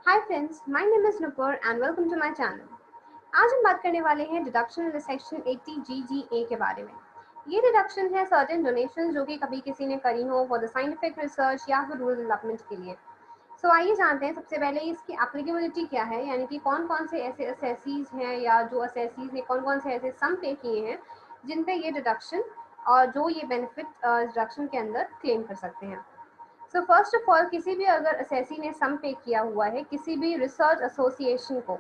Hi friends, my name is Nupur and welcome to my channel. आज हम बात करने वाले हैं डिडक्शन इन सेक्शन 80 GGA के बारे में। ये डिडक्शन है सर्टेन डोनेशन जो कि कभी किसी ने करी हो फॉर द साइंटिफिक रिसर्च या फिर रूरल डेवलपमेंट के लिए। आइए जानते हैं सबसे पहले इसकी एप्लीकेबिलिटी क्या है, यानी कि कौन कौन से ऐसे असेसीज हैं या जो असेसीज ने कौन कौन से ऐसे सम पे किए हैं जिन पे ये डिडक्शन और जो ये बेनिफिट डिडक्शन के अंदर क्लेम कर सकते हैं। फर्स्ट ऑफ ऑल, किसी भी अगर असेसी ने सम पे किया हुआ है किसी भी रिसर्च एसोसिएशन को,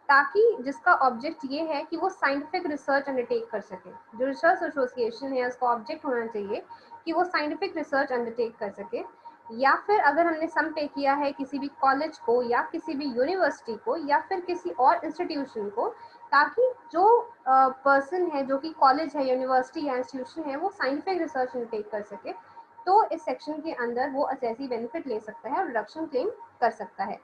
ताकि जिसका ऑब्जेक्ट ये है कि वो साइंटिफिक रिसर्च अंडरटेक कर सके। जो रिसर्च एसोसिएशन है उसका ऑब्जेक्ट होना चाहिए कि वो साइंटिफिक रिसर्च अंडरटेक कर सके। या फिर अगर हमने सम पे किया है किसी भी कॉलेज को या किसी भी यूनिवर्सिटी को या फिर किसी और इंस्टीट्यूशन को, ताकि जो पर्सन है जो कि कॉलेज है, यूनिवर्सिटी या इंस्टीट्यूशन है, वो साइंटिफिक रिसर्च अंडरटेक कर सके, तो इस सेक्शन के अंदर वो असेसी बेनिफिट ले सकता है और रिडक्शन क्लेम कर सकता है।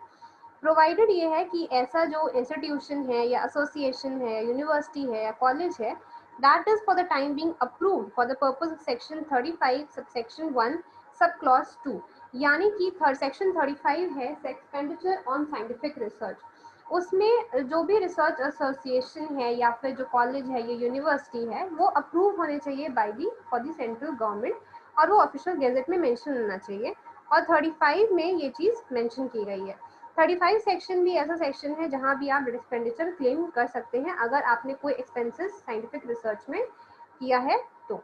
प्रोवाइडेड ये है कि ऐसा जो इंस्टीट्यूशन है या एसोसिएशन है, यूनिवर्सिटी है या कॉलेज है, that is for the time being approved for the purpose of section 35 subsection 1 sub clause 2, यानी कि सेक्शन 35 है एक्सपेंडिचर ऑन साइंटिफिक रिसर्च। उसमें जो भी रिसर्च एसोसिएशन है या फिर जो कॉलेज है या यूनिवर्सिटी है वो अप्रूव होने चाहिए by the for the central government, और वो ऑफिशियल गैजेट में मेंशन होना चाहिए। और 35 में ये चीज़ मेंशन की गई है। 35 सेक्शन भी ऐसा सेक्शन है जहां भी आप एक्सपेंडिचर क्लेम कर सकते हैं अगर आपने कोई एक्सपेंसेस साइंटिफिक रिसर्च में किया है तो।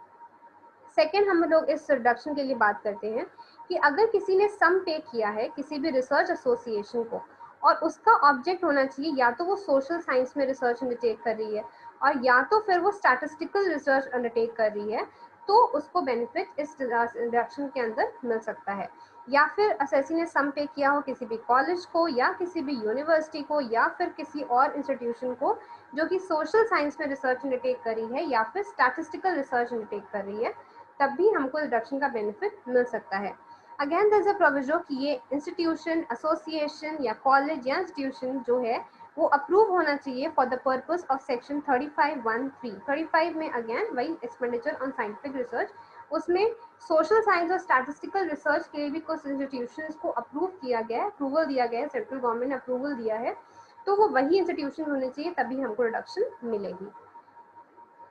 सेकेंड, हम लोग इस रिडक्शन के लिए बात करते हैं कि अगर किसी ने सम पे किया है किसी भी रिसर्च एसोसिएशन को और उसका ऑब्जेक्ट होना चाहिए या तो वो सोशल साइंस में रिसर्च अंडरटेक कर रही है और या तो फिर वो स्टैटिस्टिकल रिसर्च अंडरटेक कर रही है, तो उसको बेनिफिट इस रिडक्शन के अंदर मिल सकता है। या फिर असेसी ने सम पे किया हो किसी भी कॉलेज को या किसी भी यूनिवर्सिटी को या फिर किसी और इंस्टीट्यूशन को जो कि सोशल साइंस में रिसर्च अंडरटेक कर रही है या फिर स्टैटिस्टिकल रिसर्च अंडरटेक कर रही है, तब भी हमको रिडक्शन का बेनिफिट मिल सकता है। Again there is a proviso कि ये इंस्टीट्यूशन, एसोसिएशन या कॉलेज या इंस्टीट्यूशन जो है वो अप्रूव होना चाहिए for the purpose of section 35(1)(3). 35 में अगेन वही एक्सपेंडिचर ऑन साइंटिफिक रिसर्च, उसमें सोशल साइंस और स्टैटिस्टिकल रिसर्च के लिए भी कुछ इंस्टीट्यूशंस को अप्रूव किया गया है, अप्रूवल दिया गया है, सेंट्रल गवर्नमेंट ने अप्रूवल दिया है, तो वो वही इंस्टीट्यूशन होने चाहिए तभी हमको रिडक्शन मिलेगी।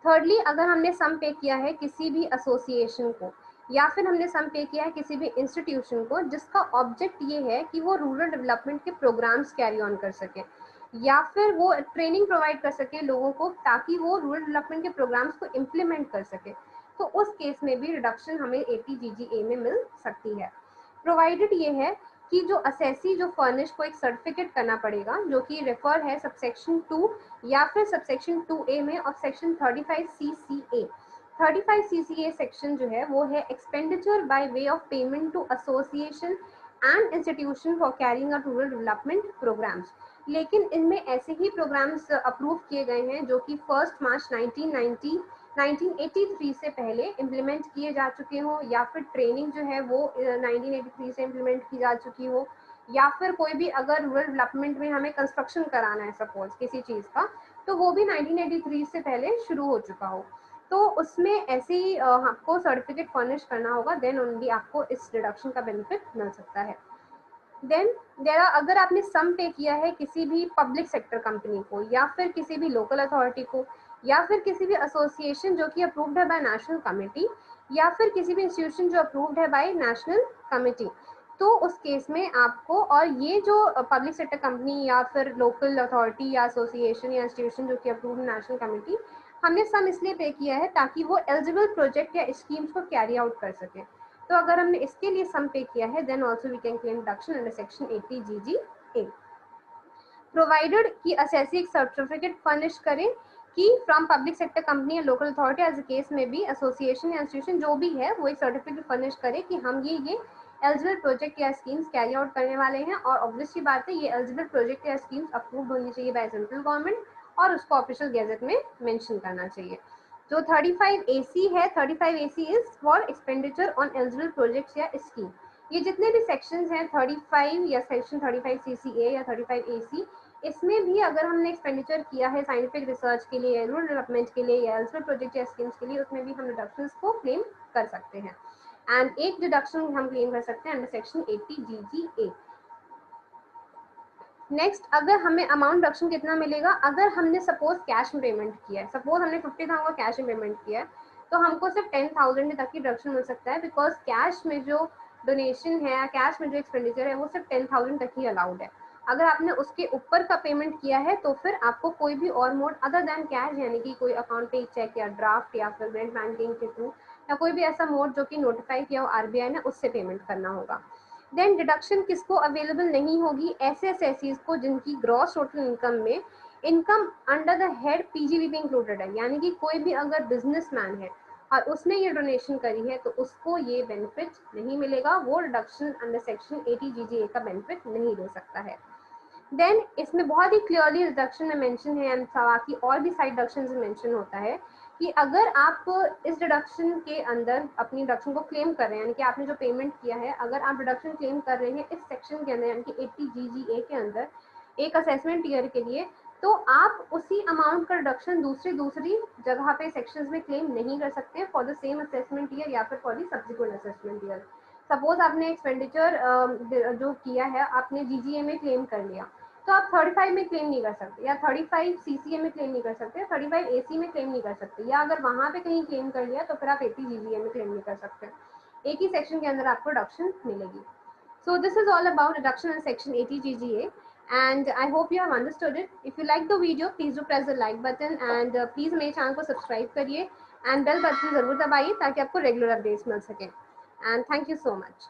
थर्डली, अगर हमने सम पे किया है किसी भी एसोसिएशन को या फिर हमने सम पे किया है किसी भी इंस्टीट्यूशन को जिसका ऑब्जेक्ट ये है कि वो रूरल डेवलपमेंट के प्रोग्राम्स कैरी ऑन कर सके या फिर वो ट्रेनिंग प्रोवाइड कर सके लोगों को ताकि वो रूरल डेवलपमेंट के प्रोग्राम्स को इम्प्लीमेंट कर सके, तो उस केस में भी रिडक्शन हमें 80 GGA में मिल सकती है। प्रोवाइडेड ये है कि जो असेसी जो फर्निश को एक सर्टिफिकेट करना पड़ेगा जो कि रेफर है सबसेक्शन 2 या फिर सबसेक्शन 2A में और सेक्शन 35 CCA। 35 CCA सेक्शन जो है वो है expenditure by way of payment to association and institution for carrying out rural development programmes. लेकिन इनमें ऐसे ही प्रोग्राम्स अप्रूव किए गए हैं जो कि 1 मार्च 1983 से पहले इम्प्लीमेंट किए जा चुके हों, या फिर ट्रेनिंग जो है वो 1983 से इम्प्लीमेंट की जा चुकी हो, या फिर कोई भी अगर रूरल डेवलपमेंट में हमें कंस्ट्रक्शन कराना है सपोज किसी चीज़ का, तो वो भी 1983 से पहले शुरू हो चुका हो, तो उसमें ऐसे ही आपको सर्टिफिकेट फर्निश करना होगा, देन ओनली आपको इस रिडक्शन का बेनिफिट मिल सकता है। देन देर आर, अगर आपने सम पे किया है किसी भी पब्लिक सेक्टर कंपनी को या फिर किसी भी लोकल अथॉरिटी को या फिर किसी भी एसोसिएशन जो कि अप्रूव्ड है बाय नेशनल कमेटी या फिर किसी भी इंस्टीट्यूशन जो अप्रूव्ड है बाय नेशनल कमेटी, तो उस केस में आपको, और ये जो पब्लिक सेक्टर कंपनी या फिर लोकल अथॉरिटी या एसोसिएशन या इंस्टीट्यूशन जो कि अप्रूव्ड नेशनल कमेटी, हमने सम इसलिए पे किया है ताकि वो एलिजिबल प्रोजेक्ट या स्कीम्स को कैरी आउट कर सके। तो अगर हमने इसके लिए सम पे किया है then also we can claim deduction under section 80 GGA, provided कि असेसी एक सर्टिफिकेट फर्निश करें कि फ्रॉम पब्लिक सेक्टर कंपनी या local authority as a case में भी एसोसिएशन या इंस्टीट्यूशन जो भी है वो एक सर्टिफिकेट फर्निश करे कि हम ये एलिजिबल प्रोजेक्ट या स्कीम्स कैरी आउट करने वाले हैं, और ऑब्वियसली बात है ये एलिजिबल प्रोजेक्ट या स्कीम्स अप्रूव होनी चाहिए बाय सेंट्रल गवर्नमेंट और उसको ऑफिशियल गैजेट में मेंशन करना चाहिए। जो 35AC है, 35AC is for expenditure on eligible projects या स्कीम। ये जितने भी सेक्शंस हैं 35 या सेक्शन 35 CCA या 35 AC, इसमें भी अगर हमने एक्सपेंडिचर किया है साइंटिफिक रिसर्च के लिए, रूरल डेवलपमेंट के लिए या एलिजिबल प्रोजेक्ट या स्कीम्स के लिए, उसमें भी हम डिडक्शंस को क्लेम कर सकते हैं। एंड एक डिडक्शन हम क्लेम कर सकते हैं अंडर सेक्शन 80 GGA। नेक्स्ट, अगर हमें अमाउंट डिडक्शन कितना मिलेगा, अगर हमने सपोज कैश में पेमेंट किया है, सपोज हमने 50,000 का कैश में पेमेंट किया है, तो हमको सिर्फ 10,000 तक की डिडक्शन मिल सकता है, बिकॉज कैश में जो डोनेशन है, कैश में जो एक्सपेंडिचर है, वो सिर्फ 10,000 तक ही अलाउड है। अगर आपने उसके ऊपर का पेमेंट किया है तो फिर आपको कोई भी और मोड अदर देन कैश, यानी कि कोई अकाउंट पे चेक या ड्राफ्ट या फिर नेट बैंकिंग के थ्रू या कोई भी ऐसा मोड जो कि नोटिफाई किया हो आरबीआई ने, उससे पेमेंट करना होगा। देन डिडक्शन किसको अवेलेबल नहीं होगी, ऐसे एसेसीज को जिनकी ग्रॉस टोटल इनकम में income under the head PGBP included है, यानी कि कोई भी अगर बिजनेसमैन है और उसने ये डोनेशन करी है तो उसको ये बेनिफिट नहीं मिलेगा, वो डिडक्शन अंडर सेक्शन 80 जीजीए का बेनिफिट नहीं ले सकता है। देन इसमें बहुत ही क्लियरली डिडक्शन में मेंशन है, एंड बाकी और भी साइड डिडक्शन में मेंशन होता है कि अगर आप इस डिडक्शन के अंदर अपनी डिडक्शन को क्लेम कर रहे हैं, यानी कि आपने जो पेमेंट किया है, अगर आप डिडक्शन क्लेम कर रहे हैं इस सेक्शन के अंदर, यानी कि 80 जीजीए के अंदर एक असेसमेंट ईयर के लिए, तो आप उसी अमाउंट का डिडक्शन दूसरी जगह पे सेक्शंस में क्लेम नहीं कर सकते for the same assessment year या फिर for the subsequent assessment year. Suppose आपने एक्सपेंडिचर जो किया है आपने जीजीए में क्लेम कर लिया, तो आप 35 में क्लेम नहीं कर सकते, या 35 सीसीए में क्लेम नहीं कर सकते, 35 एसी में क्लेम नहीं कर सकते, या अगर वहां पे कहीं क्लेम कर लिया तो फिर आप 80 जीजीए में क्लेम नहीं कर सकते। एक ही सेक्शन के अंदर आपको डिडक्शन मिलेगी। So this is all about reduction in section 80 GGA, and I hope you have understood it. If you like the video, please do press the like button, and please मेरे channel को subscribe करिए and bell button जरूर दबाइए ताकि आपको regular updates मिल सके। And thank you so much.